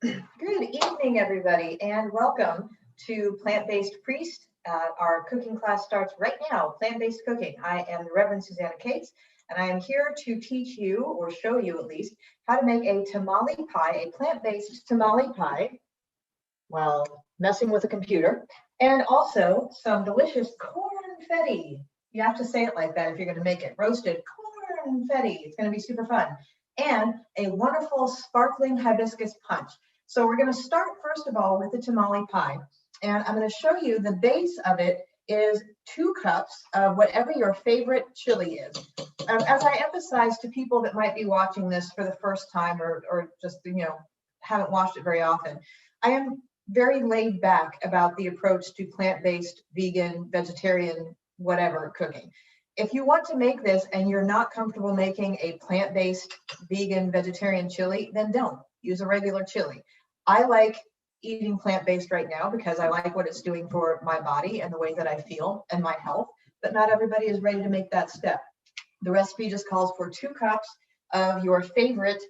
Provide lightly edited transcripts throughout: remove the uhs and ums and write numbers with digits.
Good evening, everybody, and welcome to Plant-Based Priest. Our cooking class starts right now, plant-based cooking. I am the Reverend Susanna Cates, and I am here to teach you, or show you at least, how to make a tamale pie, a plant-based tamale pie, while messing with a computer, and also some delicious cornfetti. You have to say it like that if you're going to make it. Roasted cornfetti. It's going to be super fun. And a wonderful sparkling hibiscus punch. So we're going to start first of all with the tamale pie, and I'm going to show you the base of it is 2 cups of whatever your favorite chili is. As I emphasize to people that might be watching this for the first time or just haven't watched it very often, I am very laid back about the approach to plant-based, vegan, vegetarian, whatever cooking. If you want to make this and you're not comfortable making a plant-based, vegan, vegetarian chili, then don't. Use a regular chili. I like eating plant-based right now because I like what it's doing for my body and the way that I feel and my health, but not everybody is ready to make that step. The recipe just calls for 2 cups of your favorite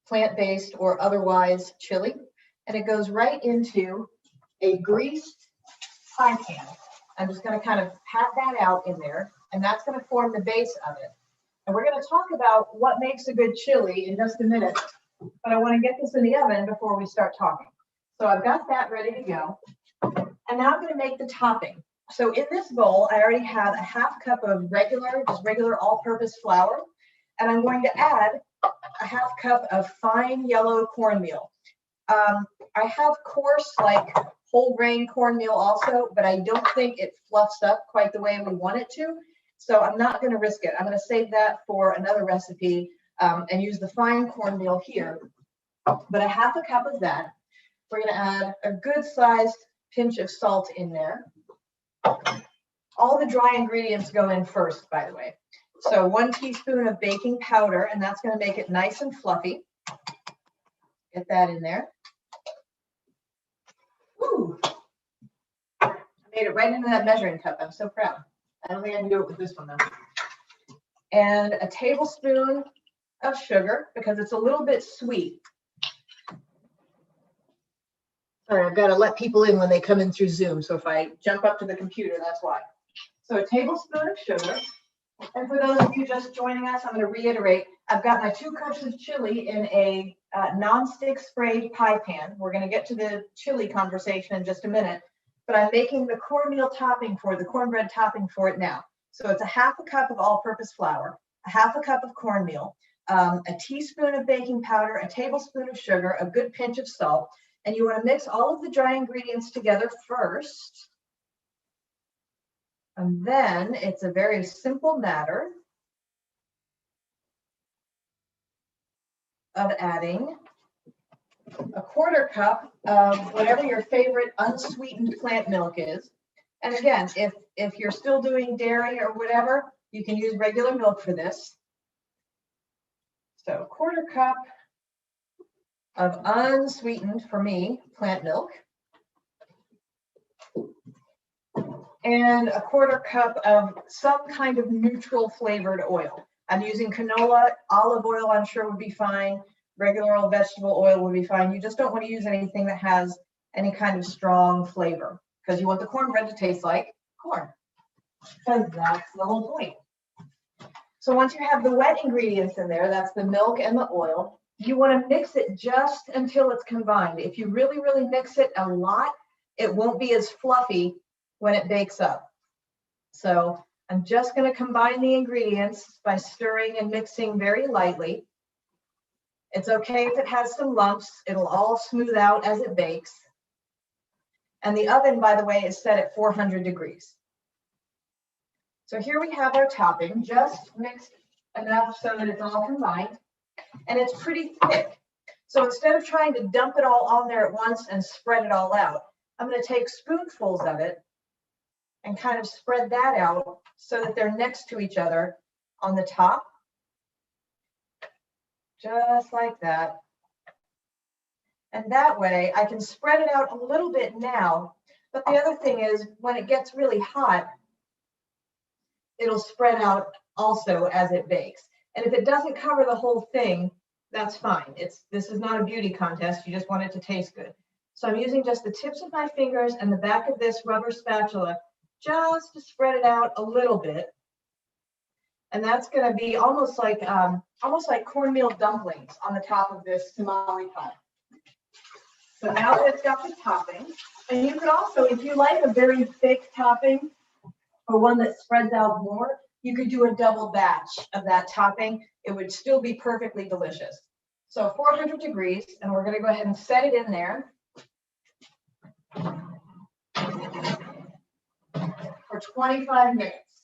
plant-based or otherwise chili, and it goes right into a greased pie pan. I'm just going to kind of pat that out in there, and that's going to form the base of it. And we're going to talk about what makes a good chili in just a minute, but I want to get this in the oven before we start talking. So I've got that ready to go. And now I'm going to make the topping. So in this bowl, I already have a 1/2 cup of regular all-purpose flour, and I'm going to add a 1/2 cup of fine yellow cornmeal. I have coarse, like whole grain cornmeal also, but I don't think it fluffs up quite the way we want it to. So I'm not going to risk it. I'm going to save that for another recipe and use the fine cornmeal here. But a 1/2 cup of that. We're going to add a good sized pinch of salt in there. All the dry ingredients go in first, by the way. So 1 teaspoon of baking powder, and that's going to make it nice and fluffy. Get that in there. Woo! I made it right into that measuring cup. I'm so proud. I don't think I can do it with this one though. And a tablespoon of sugar because it's a little bit sweet. Sorry, I've got to let people in when they come in through Zoom. So if I jump up to the computer, that's why. So a tablespoon of sugar. And for those of you just joining us, I'm going to reiterate, I've got my 2 cups of chili in a non-stick sprayed pie pan. We're going to get to the chili conversation in just a minute, but I'm making the cornmeal topping for the cornbread topping for it now. So it's a 1/2 cup of all-purpose flour, a 1/2 cup of cornmeal, a teaspoon of baking powder, a tablespoon of sugar, a good pinch of salt, and you want to mix all of the dry ingredients together first. And then it's a very simple matter of adding a 1/4 cup of whatever your favorite unsweetened plant milk is. And again, if you're still doing dairy or whatever, you can use regular milk for this. So 1/4 cup of unsweetened, for me, plant milk. And a 1/4 cup of some kind of neutral flavored oil. I'm using canola, olive oil I'm sure would be fine. Regular old vegetable oil would be fine. You just don't want to use anything that has any kind of strong flavor because you want the cornbread to taste like corn. Because that's the whole point. So once you have the wet ingredients in there, that's the milk and the oil, you want to mix it just until it's combined. If you really, really mix it a lot, it won't be as fluffy when it bakes up. So I'm just going to combine the ingredients by stirring and mixing very lightly. It's okay if it has some lumps. It'll all smooth out as it bakes. And the oven, by the way, is set at 400 degrees. So here we have our topping, just mixed enough so that it's all combined. And it's pretty thick. So instead of trying to dump it all on there at once and spread it all out, I'm going to take spoonfuls of it and kind of spread that out so that they're next to each other on the top. Just like that. And that way I can spread it out a little bit now. But the other thing is when it gets really hot, it'll spread out also as it bakes. And if it doesn't cover the whole thing, that's fine. This is not a beauty contest. You just want it to taste good. So I'm using just the tips of my fingers and the back of this rubber spatula just to spread it out a little bit. And that's going to be almost like cornmeal dumplings on the top of this tamale pie. So now that it's got the topping, and you could also, if you like a very thick topping or one that spreads out more, you could do a double batch of that topping. It would still be perfectly delicious. So 400 degrees, and we're going to go ahead and set it in there for 25 minutes.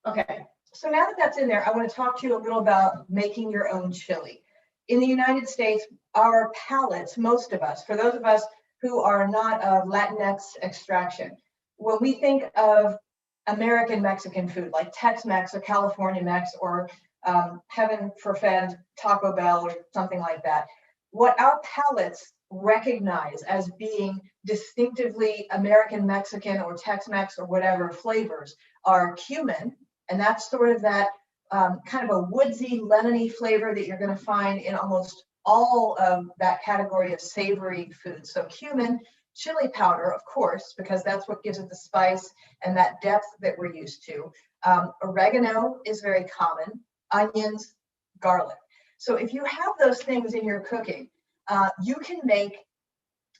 Okay, so now that that's in there, I want to talk to you a little about making your own chili. In the United States, our palates, most of us, for those of us who are not of Latinx extraction, when we think of American Mexican food, like Tex-Mex or California Mex or heaven forfend Taco Bell or something like that, what our palates recognize as being distinctively American Mexican or Tex-Mex or whatever flavors are cumin, and that's sort of that kind of a woodsy, lemony flavor that you're going to find in almost all of that category of savory foods. So cumin, chili powder, of course, because that's what gives it the spice and that depth that we're used to. Oregano is very common, onions, garlic. So if you have those things in your cooking, you can make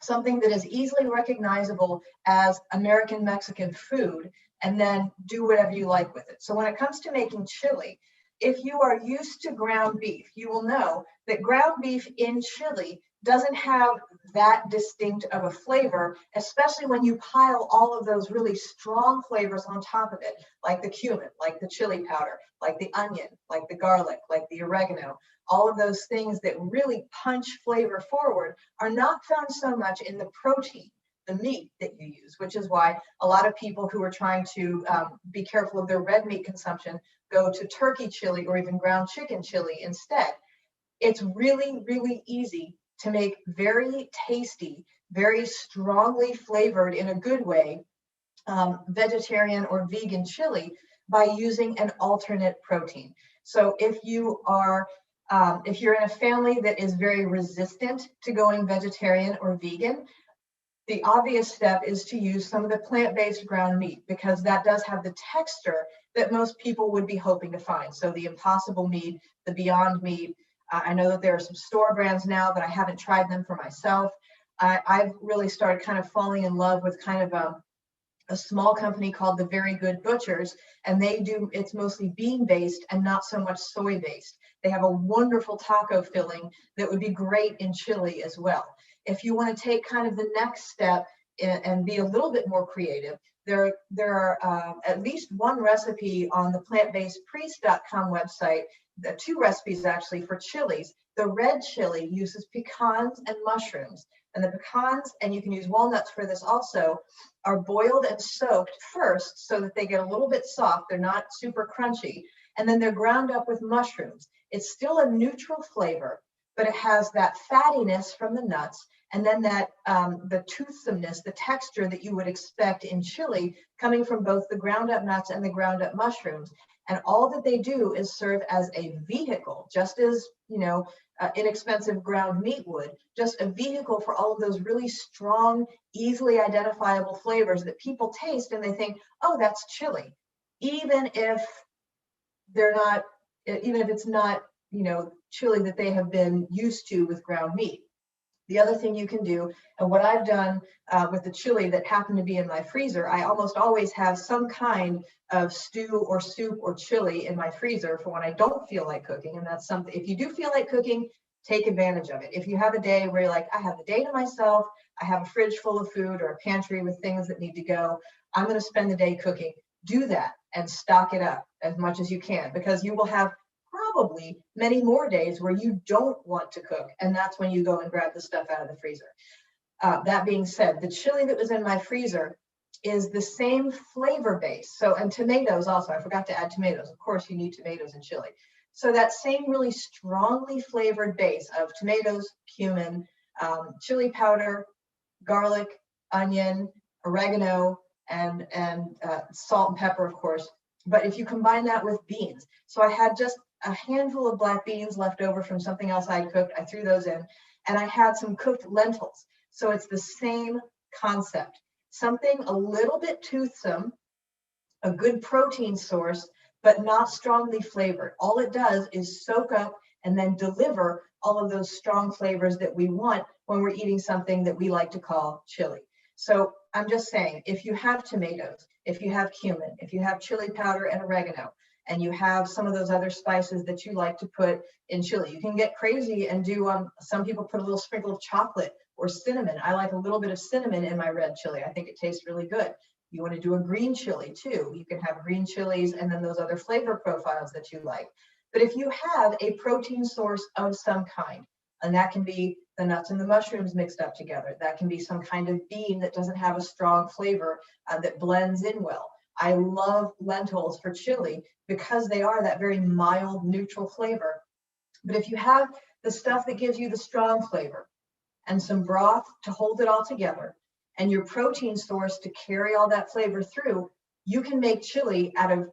something that is easily recognizable as American Mexican food and then do whatever you like with it. So when it comes to making chili, if you are used to ground beef, you will know that ground beef in chili doesn't have that distinct of a flavor, especially when you pile all of those really strong flavors on top of it, like the cumin, like the chili powder, like the onion, like the garlic, like the oregano. All of those things that really punch flavor forward are not found so much in the protein, the meat that you use, which is why a lot of people who are trying to be careful of their red meat consumption go to turkey chili or even ground chicken chili instead. It's really, really easy to make very tasty, very strongly flavored in a good way, vegetarian or vegan chili by using an alternate protein. So if you are if you're in a family that is very resistant to going vegetarian or vegan, the obvious step is to use some of the plant-based ground meat because that does have the texture that most people would be hoping to find. So the Impossible meat, the Beyond meat, I know that there are some store brands now, but I haven't tried them for myself. I've really started kind of falling in love with kind of a small company called The Very Good Butchers, and it's mostly bean-based and not so much soy-based. They have a wonderful taco filling that would be great in chili as well. If you want to take kind of the next step and be a little bit more creative, there are at least one recipe on the plantbasedpriest.com website, two recipes actually for chilies. The red chili uses pecans and mushrooms, and the pecans, and you can use walnuts for this also, are boiled and soaked first so that they get a little bit soft. They're not super crunchy, and then they're ground up with mushrooms. It's still a neutral flavor, but it has that fattiness from the nuts, and then that the toothsomeness, the texture that you would expect in chili coming from both the ground up nuts and the ground up mushrooms. And all that they do is serve as a vehicle, just as, inexpensive ground meat would, just a vehicle for all of those really strong, easily identifiable flavors that people taste and they think, oh, that's chili. Even if it's not, chili that they have been used to with ground meat. The other thing you can do, and what I've done with the chili that happened to be in my freezer, I almost always have some kind of stew or soup or chili in my freezer for when I don't feel like cooking. And that's something, if you do feel like cooking, take advantage of it. If you have a day where you're like, I have the day to myself, I have a fridge full of food or a pantry with things that need to go, I'm going to spend the day cooking. Do that and stock it up as much as you can, because you will have probably many more days where you don't want to cook, and that's when you go and grab the stuff out of the freezer. That being said, the chili that was in my freezer is the same flavor base. So, and tomatoes also, I forgot to add tomatoes. Of course, you need tomatoes in chili. So that same really strongly flavored base of tomatoes, cumin, chili powder, garlic, onion, oregano, and salt and pepper, of course. But if you combine that with beans, so I had just a handful of black beans left over from something else I cooked. I threw those in, and I had some cooked lentils. So it's the same concept. Something a little bit toothsome, a good protein source, but not strongly flavored. All it does is soak up and then deliver all of those strong flavors that we want when we're eating something that we like to call chili. So I'm just saying, if you have tomatoes, if you have cumin, if you have chili powder and oregano, and you have some of those other spices that you like to put in chili, you can get crazy and do, some people put a little sprinkle of chocolate or cinnamon. I like a little bit of cinnamon in my red chili. I think it tastes really good. You want to do a green chili too. You can have green chilies and then those other flavor profiles that you like. But if you have a protein source of some kind, and that can be the nuts and the mushrooms mixed up together, that can be some kind of bean that doesn't have a strong flavor that blends in well. I love lentils for chili because they are that very mild, neutral flavor. But if you have the stuff that gives you the strong flavor and some broth to hold it all together, and your protein source to carry all that flavor through, you can make chili out of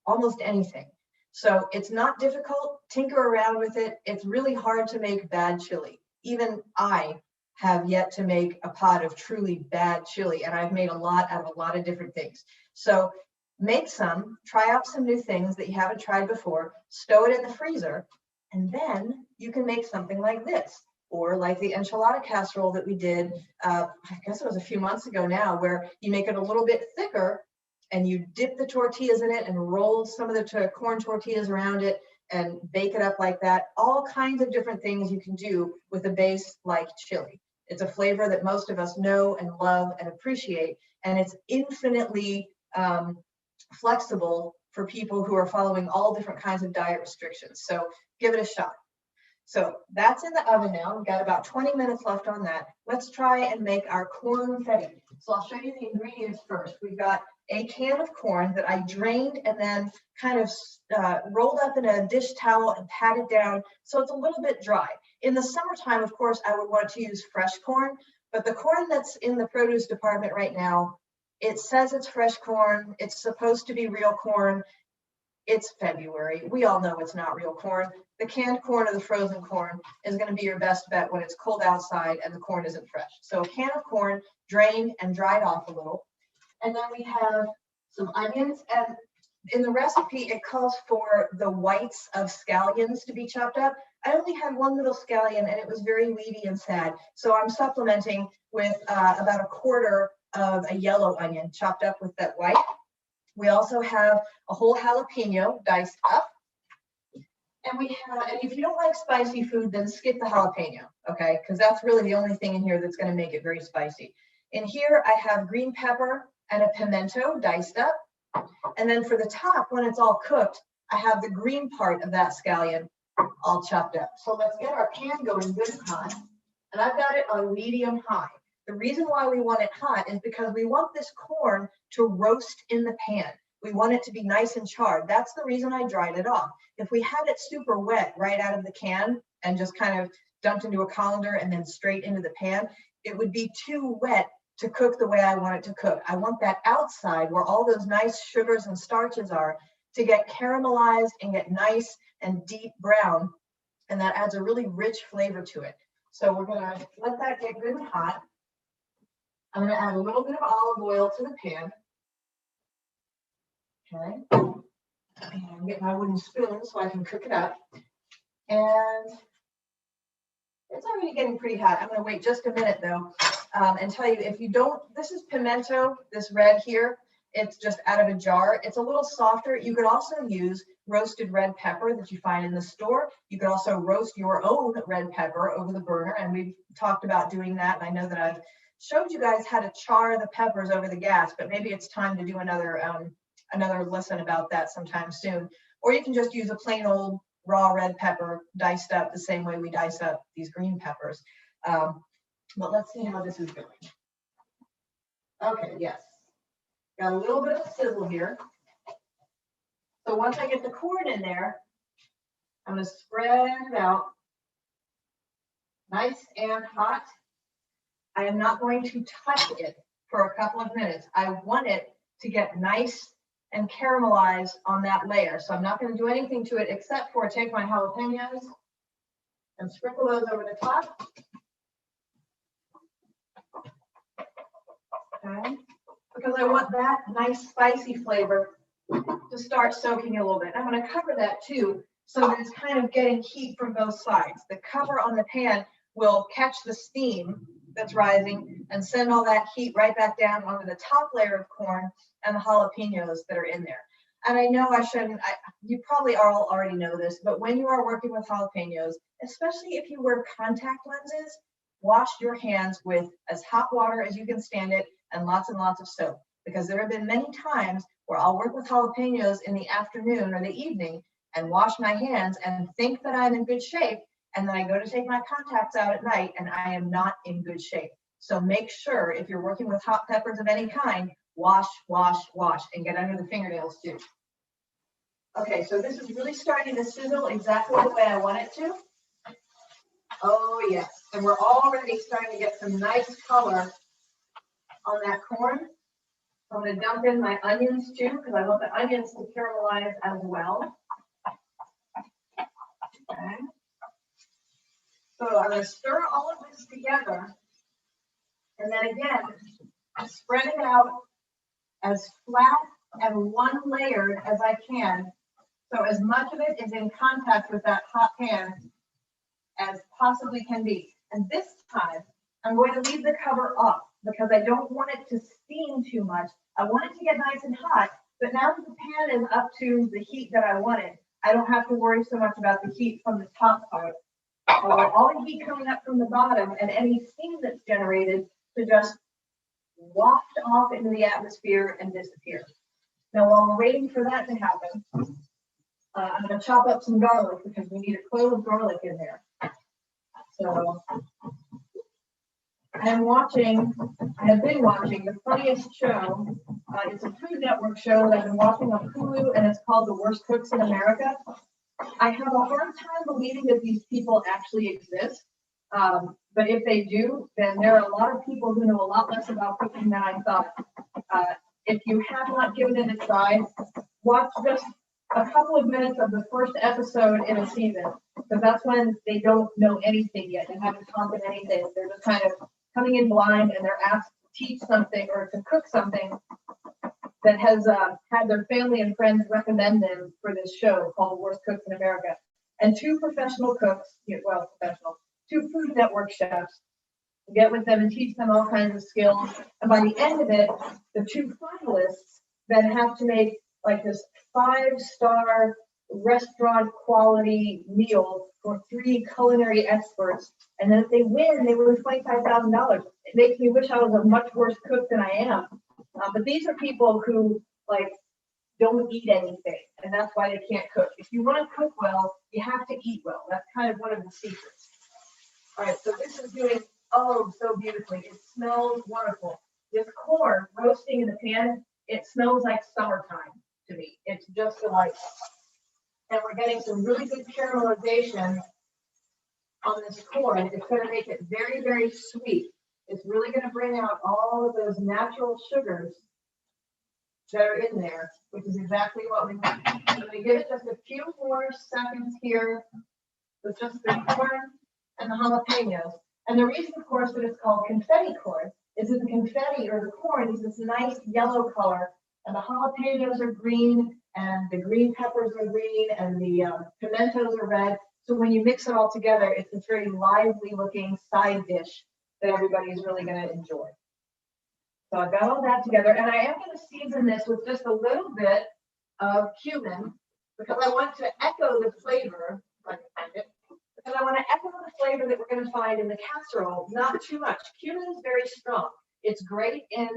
almost anything. So it's not difficult, tinker around with it. It's really hard to make bad chili. Even I have yet to make a pot of truly bad chili, and I've made a lot out of a lot of different things. So make some, try out some new things that you haven't tried before, stow it in the freezer, and then you can make something like this. Or like the enchilada casserole that we did, I guess it was a few months ago now, where you make it a little bit thicker and you dip the tortillas in it and roll some of the corn tortillas around it and bake it up like that. All kinds of different things you can do with a base like chili. It's a flavor that most of us know and love and appreciate, and it's infinitely flexible for people who are following all different kinds of diet restrictions. So give it a shot. So that's in the oven now. We've got about 20 minutes left on that. Let's try and make our corn confetti. So I'll show you the ingredients first. We've got a can of corn that I drained and then kind of rolled up in a dish towel and patted down so it's a little bit dry. In the summertime, of course, I would want to use fresh corn, but the corn that's in the produce department right now, it says it's fresh corn. It's supposed to be real corn. It's February. We all know it's not real corn. The canned corn or the frozen corn is going to be your best bet when it's cold outside and the corn isn't fresh. So a can of corn drained and dried off a little. And then we have some onions. And in the recipe, it calls for the whites of scallions to be chopped up. I only had one little scallion and it was very weedy and sad. So I'm supplementing with about a quarter of a yellow onion chopped up with that white. We also have a whole jalapeno diced up. And and if you don't like spicy food, then skip the jalapeno, okay? Because that's really the only thing in here that's going to make it very spicy. In here, I have green pepper and a pimento diced up. And then for the top, when it's all cooked, I have the green part of that scallion all chopped up. So let's get our pan going good and hot. And I've got it on medium high. The reason why we want it hot is because we want this corn to roast in the pan. We want it to be nice and charred. That's the reason I dried it off. If we had it super wet right out of the can and just kind of dumped into a colander and then straight into the pan, it would be too wet to cook the way I want it to cook. I want that outside where all those nice sugars and starches are to get caramelized and get nice and deep brown. And that adds a really rich flavor to it. So we're gonna let that get good and hot. I'm gonna add a little bit of olive oil to the pan. Okay, and get my wooden spoon so I can cook it up. And it's already getting pretty hot. I'm going to wait just a minute though and tell you, if you don't, this is pimento, this red here. It's just out of a jar. It's a little softer. You could also use roasted red pepper that you find in the store. You could also roast your own red pepper over the burner. And we've talked about doing that. And I know that I've showed you guys how to char the peppers over the gas, but maybe it's time to do another lesson about that sometime soon. Or you can just use a plain old raw red pepper diced up the same way we dice up these green peppers. But let's see how this is going. Okay, yes. Got a little bit of a sizzle here. So once I get the corn in there, I'm going to spread it out nice and hot. I am not going to touch it for a couple of minutes. I want it to get nice and caramelize on that layer. So I'm not going to do anything to it except for take my jalapenos and sprinkle those over the top. Okay, because I want that nice spicy flavor to start soaking a little bit. I'm going to cover that too, so that it's kind of getting heat from both sides. The cover on the pan will catch the steam that's rising and send all that heat right back down onto the top layer of corn and the jalapenos that are in there. And I know I shouldn't, you probably all already know this, but when you are working with jalapenos, especially if you wear contact lenses, wash your hands with as hot water as you can stand it and lots of soap. Because there have been many times where I'll work with jalapenos in the afternoon or the evening and wash my hands and think that I'm in good shape. And then I go to take my contacts out at night and I am not in good shape. So make sure if you're working with hot peppers of any kind, wash, and get under the fingernails too. Okay, so this is really starting to sizzle exactly the way I want it to. Oh yes, and we're already starting to get some nice color on that corn. I'm going to dump in my onions too, because I want the onions to caramelize as well. Okay. So I'm going to stir all of this together, and then again, spread it out as flat and one layered as I can. So as much of it is in contact with that hot pan as possibly can be. And this time, I'm going to leave the cover up because I don't want it to steam too much. I want it to get nice and hot, but now that the pan is up to the heat that I wanted, I don't have to worry so much about the heat from the top part. So all the heat coming up from the bottom and any steam that's generated to just waft off into the atmosphere and disappear. Now, while we're waiting for that to happen, I'm going to chop up some garlic because we need a clove of garlic in there. So I have been watching the funniest show. It's a Food Network show that I've been watching on Hulu, and it's called The Worst Cooks in America. I have a hard time believing that these people actually exist. But if they do, then there are a lot of people who know a lot less about cooking than I thought. If you have not given it a try, watch just a couple of minutes of the first episode in a season, because that's when they don't know anything yet. They haven't taught them anything. They're just kind of coming in blind, and they're asked to teach something or to cook something that has had their family and friends recommend them for this show called Worst Cooks in America. And two professional cooks, two Food Network chefs, get with them and teach them all kinds of skills. And by the end of it, the two finalists then have to make like this 5-star restaurant quality meal for 3 culinary experts. And then if they win $25,000. It makes me wish I was a much worse cook than I am. But these are people who like don't eat anything, and that's why they can't cook. If you want to cook well, you have to eat well. That's kind of one of the secrets. All right, so this is doing so beautifully. It smells wonderful. This corn roasting in the pan, it smells like summertime to me. It's just delightful. And we're getting some really good caramelization on this corn. It's going to make it very, very sweet. It's really going to bring out all of those natural sugars that are in there, which is exactly what we want. I'm going to give it just a few more seconds here with just the corn and the jalapenos. And the reason, of course, that it's called confetti corn is that the confetti or the corn is this nice yellow color, and the jalapenos are green, and the green peppers are green, and the pimentos are red. So when you mix it all together, it's this very lively looking side dish that everybody is really going to enjoy. So I've got all that together, and I am going to season this with just a little bit of cumin because I want to echo the flavor, if I can find it, because I want to echo the flavor that we're going to find in the casserole, not too much. Cumin is very strong. It's great in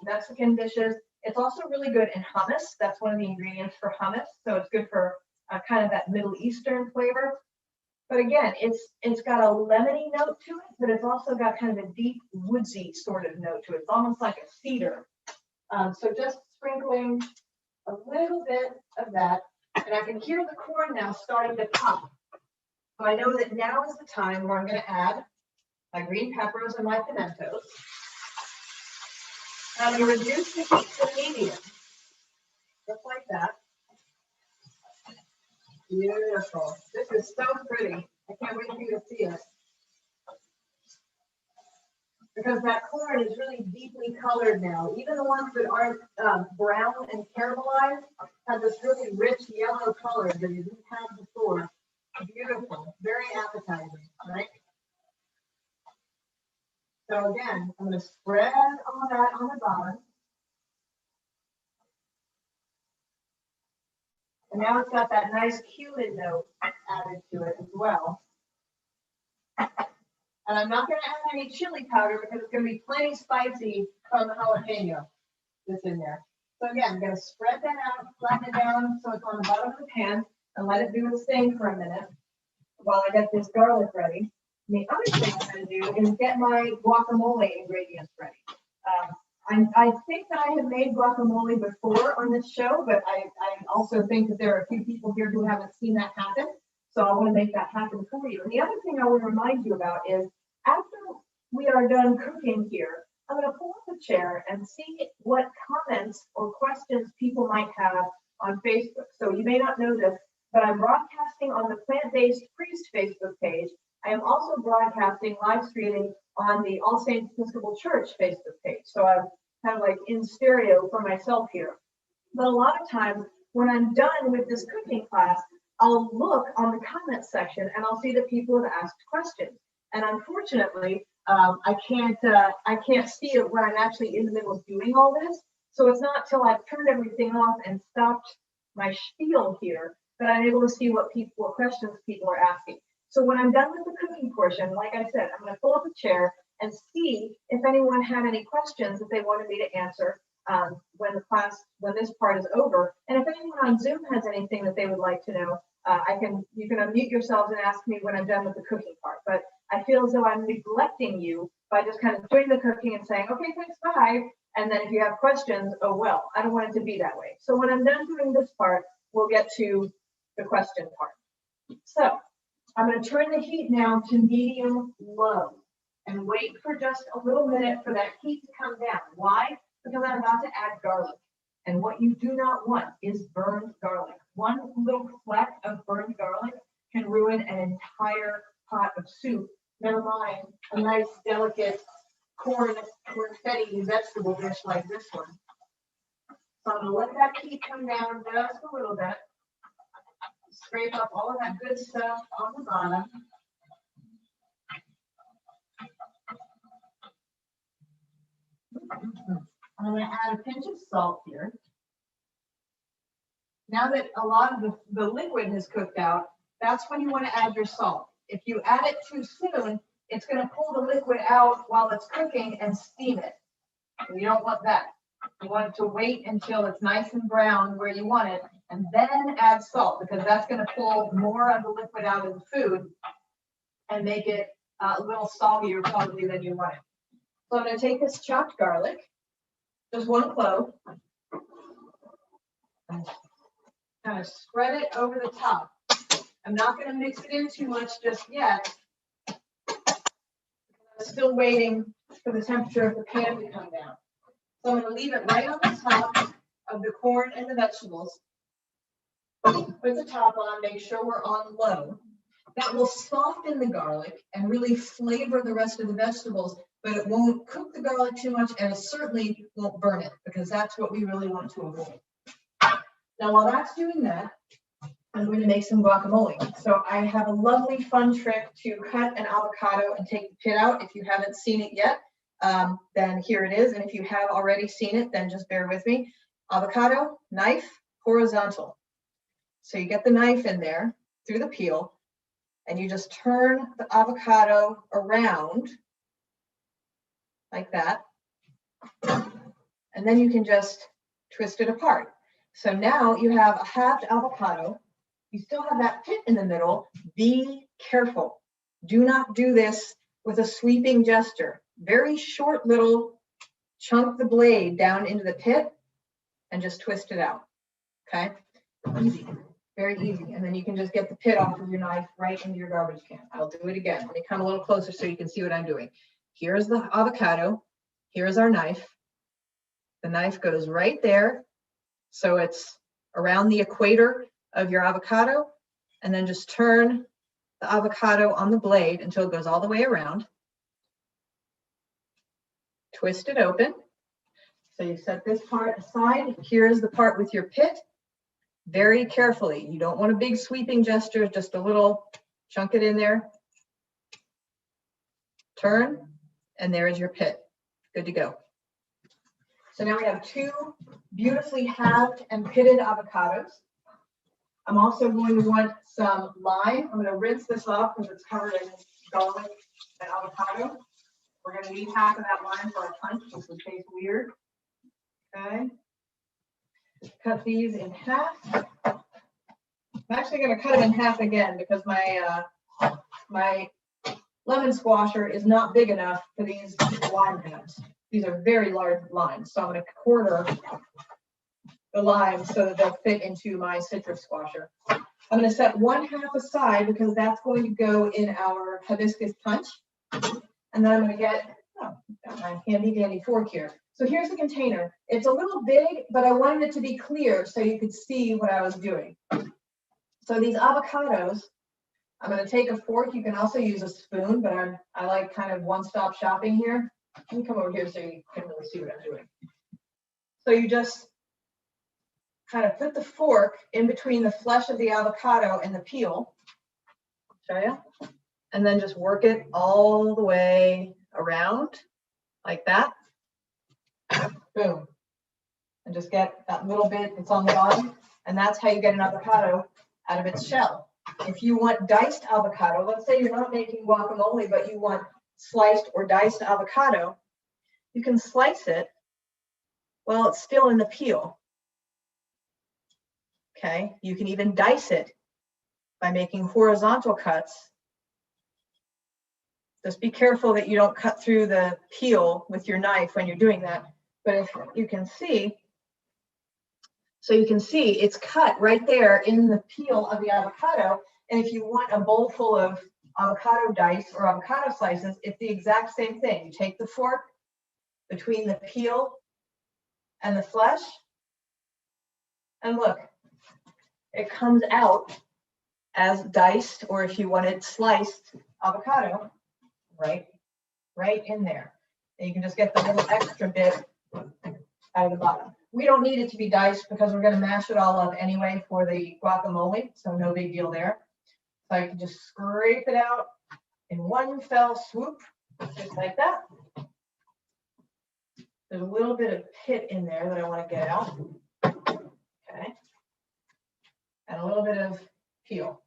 Mexican dishes. It's also really good in hummus. That's one of the ingredients for hummus, so it's good for kind of that Middle Eastern flavor. But again, it's got a lemony note to it, but it's also got kind of a deep woodsy sort of note to it. It's almost like a cedar. So just sprinkling a little bit of that, and I can hear the corn now starting to pop. So I know that now is the time where I'm going to add my green peppers and my pimentos. I'm going to reduce the heat to medium. just like that. Beautiful. This is so pretty. I can't wait for you to see it. Because that corn is really deeply colored now. Even the ones that aren't brown and caramelized have this really rich yellow color that you didn't have before. Beautiful, very appetizing, right? So again, I'm going to spread all that on the bottom. And now it's got that nice cumin note added to it as well. And I'm not going to add any chili powder because it's going to be plenty spicy from the jalapeno that's in there. So again, I'm going to spread that out, flatten it down so it's on the bottom of the pan and let it do its thing for a minute while I get this garlic ready. And the other thing I'm going to do is get my guacamole ingredients ready. I think that I have made guacamole before on this show, but I also think that there are a few people here who haven't seen that happen. So I want to make that happen for you. And the other thing I want to remind you about is after we are done cooking here, I'm going to pull up a chair and see what comments or questions people might have on Facebook. So you may not know this, but I'm broadcasting on the Plant-Based Priest Facebook page. I am also broadcasting, live streaming on the All Saints Episcopal Church Facebook page. So I'm kind of like in stereo for myself here. But a lot of times when I'm done with this cooking class, I'll look on the comment section and I'll see that people have asked questions. And unfortunately, I can't see it when I'm actually in the middle of doing all this. So it's not till I've turned everything off and stopped my spiel here that I'm able to see what questions people are asking. So when I'm done with the cooking portion, like I said, I'm going to pull up a chair and see if anyone had any questions that they wanted me to answer when this part is over. And if anyone on Zoom has anything that they would like to know, you can unmute yourselves and ask me when I'm done with the cooking part. But I feel as though I'm neglecting you by just kind of doing the cooking and saying, okay, thanks, bye. And then if you have questions, oh, well, I don't want it to be that way. So when I'm done doing this part, we'll get to the question part. So I'm going to turn the heat now to medium low and wait for just a little minute for that heat to come down. Why? Because I'm about to add garlic. And what you do not want is burned garlic. One little fleck of burned garlic can ruin an entire pot of soup. Never mind a nice, delicate corn-fetty vegetable dish like this one. So I'm going to let that heat come down just a little bit. Scrape up all of that good stuff on the bottom. I'm going to add a pinch of salt here. Now that a lot of the liquid has cooked out, that's when you want to add your salt. If you add it too soon, it's going to pull the liquid out while it's cooking and steam it. And you don't want that. You want it to wait until it's nice and brown where you want it, and then add salt, because that's going to pull more of the liquid out of the food and make it a little saltier probably than you want it. So I'm going to take this chopped garlic, just one clove, and kind of spread it over the top. I'm not going to mix it in too much just yet. I'm still waiting for the temperature of the pan to come down. So I'm going to leave it right on the top of the corn and the vegetables. Put the top on, make sure we're on low. That will soften the garlic and really flavor the rest of the vegetables, but it won't cook the garlic too much, and it certainly won't burn it, because that's what we really want to avoid. Now, while that's doing that, I'm going to make some guacamole. So I have a lovely fun trick to cut an avocado and take the pit out. If you haven't seen it yet, then here it is. And if you have already seen it, then just bear with me. Avocado, knife, horizontal. So you get the knife in there through the peel, and you just turn the avocado around like that. And then you can just twist it apart. So now you have a halved avocado. You still have that pit in the middle. Be careful. Do not do this with a sweeping gesture. Very short little chunk the blade down into the pit and just twist it out. Okay? Easy. Very easy. And then you can just get the pit off of your knife right into your garbage can. I'll do it again. Let me come a little closer so you can see what I'm doing. Here's the avocado. Here's our knife. The knife goes right there. So it's around the equator of your avocado, and then just turn the avocado on the blade until it goes all the way around. Twist it open. So you set this part aside. Here's the part with your pit. Very carefully. You don't want a big sweeping gesture, just a little chunk it in there. Turn, and there is your pit. Good to go. So now we have two beautifully halved and pitted avocados. I'm also going to want some lime. I'm going to rinse this off because it's covered in garlic and avocado. We're going to need half of that lime for our punch, which would taste weird. Okay. Cut these in half. I'm actually going to cut them in half again because my lemon squasher is not big enough for these lime halves. These are very large limes, so I'm going to quarter the limes so that they'll fit into my citrus squasher. I'm going to set one half aside because that's going to go in our hibiscus punch. And then I'm going to get, got my handy dandy fork here. So here's the container. It's a little big, but I wanted it to be clear so you could see what I was doing. So these avocados, I'm going to take a fork. You can also use a spoon, but I like kind of one-stop shopping here. Let me come over here so you can really see what I'm doing. So you just kind of put the fork in between the flesh of the avocado and the peel. Show you? And then just work it all the way around like that. Boom. And just get that little bit that's on the bottom. And that's how you get an avocado out of its shell. If you want diced avocado, let's say you're not making guacamole, but you want sliced or diced avocado, you can slice it while it's still in the peel. Okay, you can even dice it by making horizontal cuts. Just be careful that you don't cut through the peel with your knife when you're doing that. But if you can see, so you can see it's cut right there in the peel of the avocado. And if you want a bowl full of avocado dice or avocado slices, it's the exact same thing. You take the fork between the peel and the flesh, and look, it comes out as diced, or if you wanted sliced avocado, right in there. And you can just get the little extra bit out of the bottom. We don't need it to be diced because we're going to mash it all up anyway for the guacamole, so no big deal there. So I can just scrape it out in one fell swoop, just like that. There's a little bit of pit in there that I want to get out. Okay. And a little bit of peel.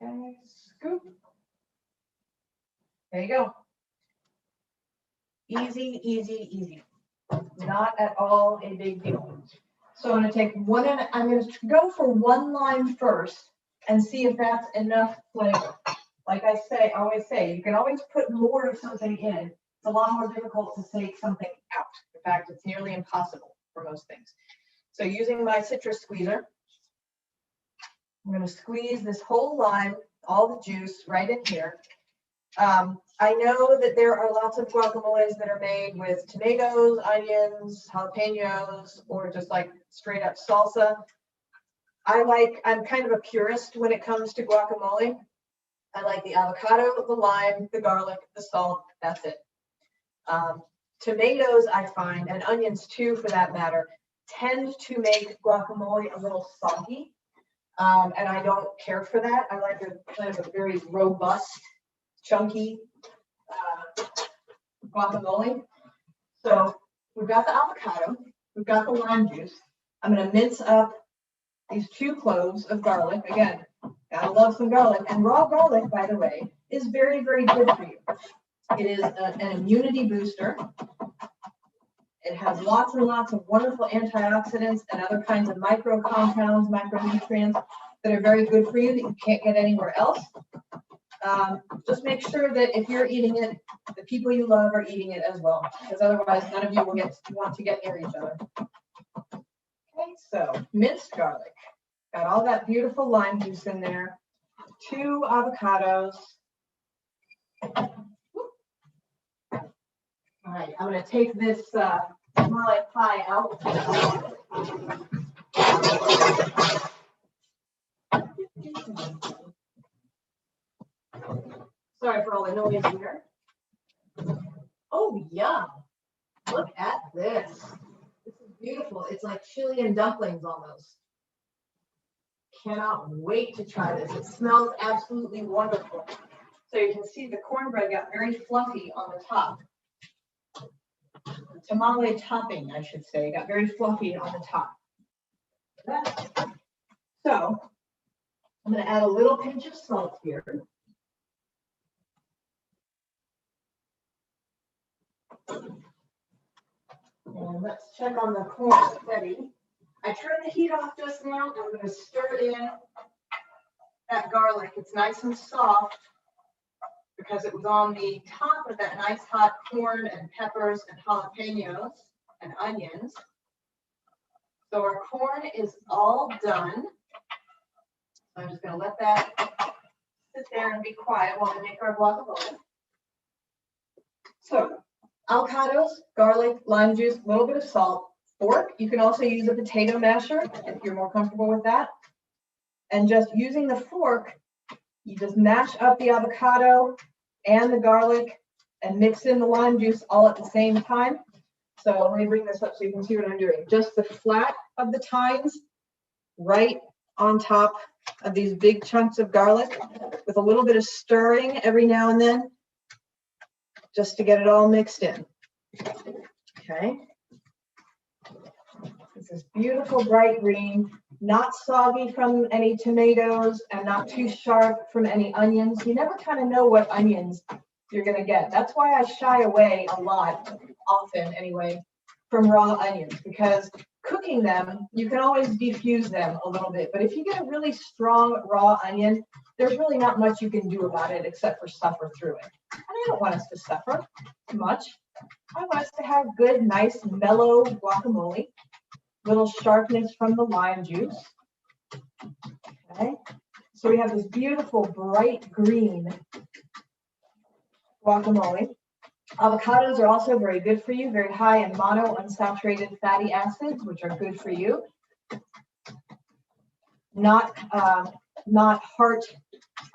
Okay, scoop. There you go. Easy, easy, easy. Not at all a big deal. So I'm going to take one, and I'm going to go for one lime first and see if that's enough flavor. Like I always say, you can always put more of something in. It's a lot more difficult to take something out. In fact, it's nearly impossible for most things. So using my citrus squeezer, I'm going to squeeze this whole lime, all the juice right in here. I know that there are lots of guacamoles that are made with tomatoes, onions, jalapenos, or just like straight up salsa. I'm kind of a purist when it comes to guacamole. I like the avocado, the lime, the garlic, the salt, that's it. Tomatoes, I find, and onions too for that matter, tend to make guacamole a little soggy. And I don't care for that. I like a kind of a very robust, chunky guacamole. So we've got the avocado, we've got the lime juice. I'm going to mince up these 2 cloves of garlic. Again, gotta love some garlic. And raw garlic, by the way, is very, very good for you. It is an immunity booster. It has lots and lots of wonderful antioxidants and other kinds of micro compounds, micronutrients that are very good for you that you can't get anywhere else. Just make sure that if you're eating it, the people you love are eating it as well, because otherwise none of you will want to get near each other. Okay, so minced garlic. Got all that beautiful lime juice in there. 2 avocados. All right, I'm going to take this tamale pie out. Sorry for all the noise here. Oh, yum. Look at this. This is beautiful. It's like chili and dumplings almost. Cannot wait to try this. It smells absolutely wonderful. So you can see the cornbread got very fluffy on the top. The tamale topping, I should say, got very fluffy on the top. So I'm going to add a little pinch of salt here. And let's check on the corn ready. I turned the heat off just now. I'm going to stir in that garlic. It's nice and soft because it was on the top of that nice hot corn and peppers and jalapenos and onions. So our corn is all done. So I'm just going to let that sit there and be quiet while we make our guacamole. So avocados, garlic, lime juice, a little bit of salt, fork. You can also use a potato masher if you're more comfortable with that. And just using the fork, you just mash up the avocado and the garlic and mix in the lime juice all at the same time. So let me bring this up so you can see what I'm doing. Just the flat of the tines right on top of these big chunks of garlic with a little bit of stirring every now and then just to get it all mixed in. Okay. This is beautiful bright green, not soggy from any tomatoes and not too sharp from any onions. You never kind of know what onions you're going to get. That's why I shy away a lot, often anyway, from raw onions, because cooking them, you can always defuse them a little bit. But if you get a really strong raw onion, there's really not much you can do about it except for suffer through it. And I don't want us to suffer much. I want us to have good, nice, mellow guacamole, little sharpness from the lime juice. Okay, so we have this beautiful bright green guacamole. Avocados are also very good for you, very high in monounsaturated fatty acids, which are good for you. Not heart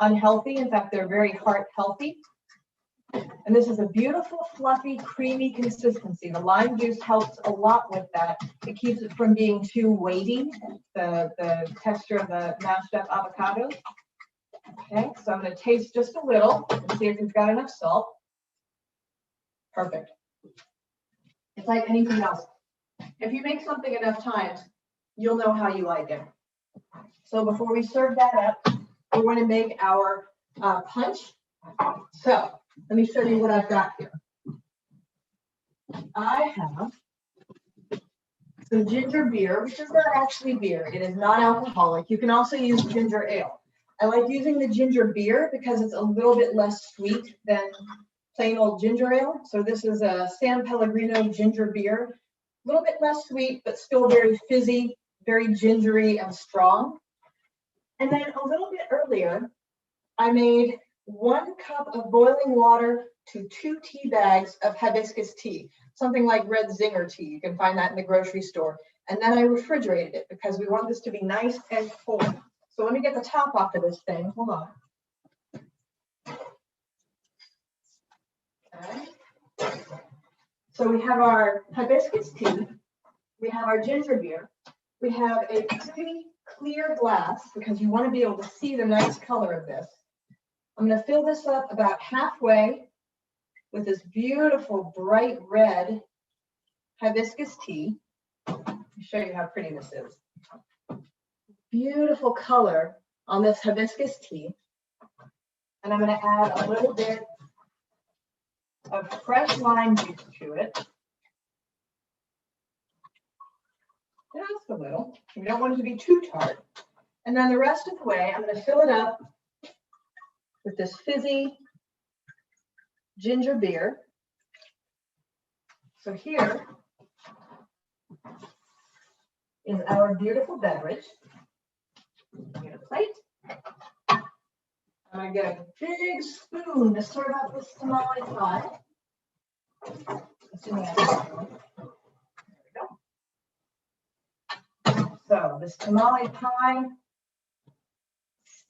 unhealthy. In fact, they're very heart healthy. And this is a beautiful, fluffy, creamy consistency. The lime juice helps a lot with that. It keeps it from being too weighty, the texture of the mashed up avocados. Okay, so I'm going to taste just a little and see if we've got enough salt. Perfect. It's like anything else. If you make something enough times, you'll know how you like it. So before we serve that up, we're going to make our punch. So let me show you what I've got here. I have some ginger beer, which is not actually beer. It is non-alcoholic. You can also use ginger ale. I like using the ginger beer because it's a little bit less sweet than plain old ginger ale. So this is a San Pellegrino ginger beer. A little bit less sweet, but still very fizzy, very gingery and strong. And then a little bit earlier, I made 1 cup of boiling water to 2 tea bags of hibiscus tea, something like red zinger tea. You can find that in the grocery store. And then I refrigerated it because we want this to be nice and full. So let me get the top off of this thing. Hold on. Okay. So we have our hibiscus tea. We have our ginger beer. We have a pretty clear glass because you want to be able to see the nice color of this. I'm going to fill this up about halfway with this beautiful bright red hibiscus tea. Let me show you how pretty this is. Beautiful color on this hibiscus tea. And I'm going to add a little bit of fresh lime juice to it. Just a little. We don't want it to be too tart. And then the rest of the way, I'm going to fill it up with this fizzy ginger beer. So here is our beautiful beverage. Get a plate. I'm going to get a big spoon to serve up this tamale pie. Assuming I have one. So this tamale pie,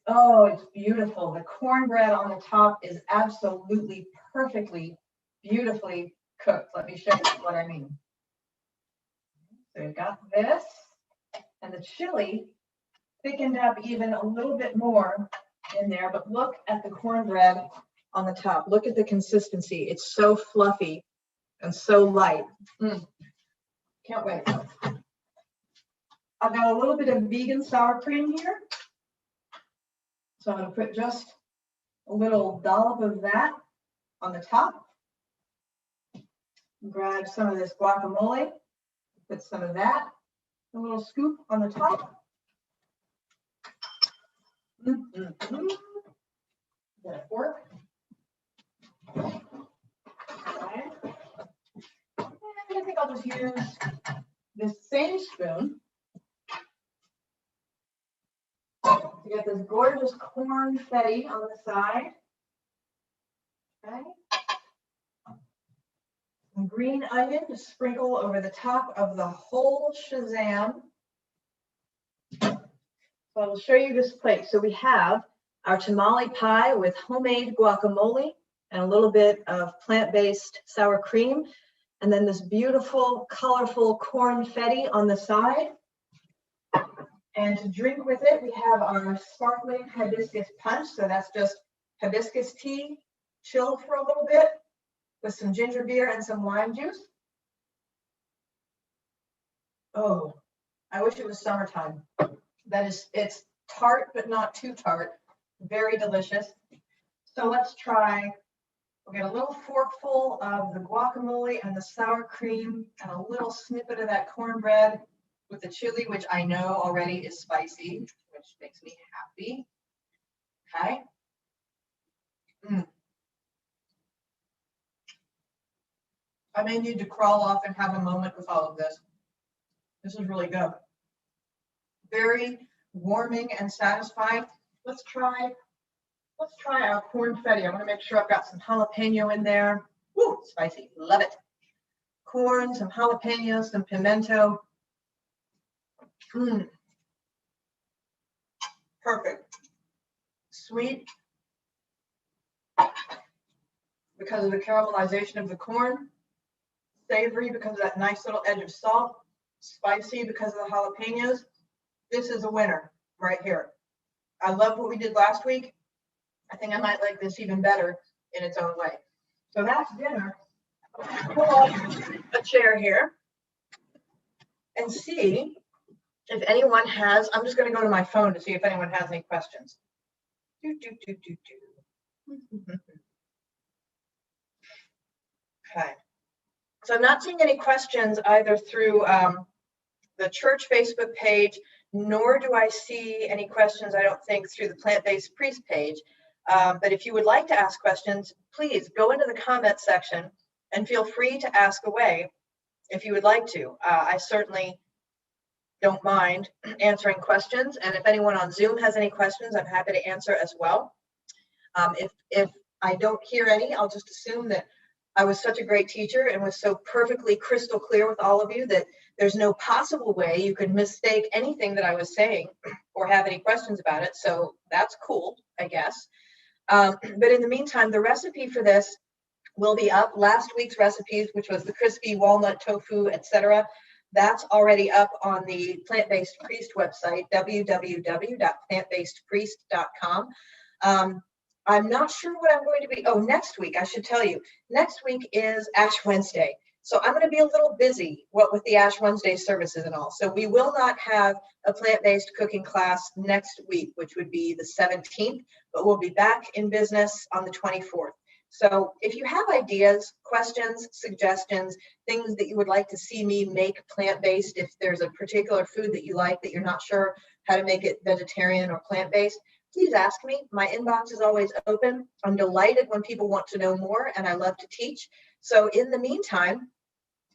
oh, it's beautiful. The cornbread on the top is absolutely perfectly, beautifully cooked. Let me show you what I mean. So we've got this, and the chili thickened up even a little bit more in there, but look at the cornbread on the top. Look at the consistency. It's so fluffy and so light. Can't wait. I've got a little bit of vegan sour cream here. So I'm going to put just a little dollop of that on the top. Grab some of this guacamole, put some of that, a little scoop on the top. Get a fork. Okay. And I think I'll just use this same spoon to get this gorgeous cornfetti on the side. Okay. Some green onion to sprinkle over the top of the whole Shazam. So I will show you this plate. So we have our tamale pie with homemade guacamole and a little bit of plant-based sour cream, and then this beautiful, colorful cornfetti on the side. And to drink with it, we have our sparkling hibiscus punch. So that's just hibiscus tea, chilled for a little bit with some ginger beer and some lime juice. Oh, I wish it was summertime. It's tart, but not too tart. Very delicious. So let's try. We'll get a little forkful of the guacamole and the sour cream and a little snippet of that cornbread with the chili, which I know already is spicy, which makes me happy. Okay. I may need to crawl off and have a moment with all of this. This is really good. Very warming and satisfying. Let's try our cornfetti. I want to make sure I've got some jalapeno in there. Woo, spicy, love it. Corn, some jalapeno, some pimento. Perfect. Sweet because of the caramelization of the corn. Savory because of that nice little edge of salt. Spicy because of the jalapenos. This is a winner right here. I love what we did last week. I think I might like this even better in its own way. So that's dinner. Pull up a chair here and see if anyone has, I'm just going to go to my phone to see if anyone has any questions. Okay. So I'm not seeing any questions either through the church Facebook page, nor do I see any questions, I don't think, through the Plant-Based Priest page. But if you would like to ask questions, please go into the comment section and feel free to ask away if you would like to. I certainly don't mind answering questions. And if anyone on Zoom has any questions, I'm happy to answer as well. If I don't hear any, I'll just assume that I was such a great teacher and was so perfectly crystal clear with all of you that there's no possible way you could mistake anything that I was saying or have any questions about it. So that's cool, I guess. But in the meantime, the recipe for this will be up. Last week's recipes, which was the crispy walnut tofu, etc., that's already up on the Plant-Based Priest website, www.plantbasedpriest.com. I'm not sure what I'm going to be. Oh, next week, I should tell you. Next week is Ash Wednesday. So I'm going to be a little busy with the Ash Wednesday services and all. So we will not have a plant-based cooking class next week, which would be the 17th, but we'll be back in business on the 24th. So if you have ideas, questions, suggestions, things that you would like to see me make plant-based, if there's a particular food that you like that you're not sure how to make it vegetarian or plant-based, please ask me. My inbox is always open. I'm delighted when people want to know more, and I love to teach. So in the meantime,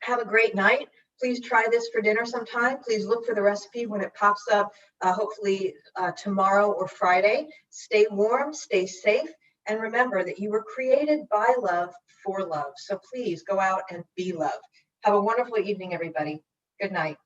have a great night. Please try this for dinner sometime. Please look for the recipe when it pops up, hopefully tomorrow or Friday. Stay warm, stay safe, and remember that you were created by love for love. So please go out and be loved. Have a wonderful evening, everybody. Good night.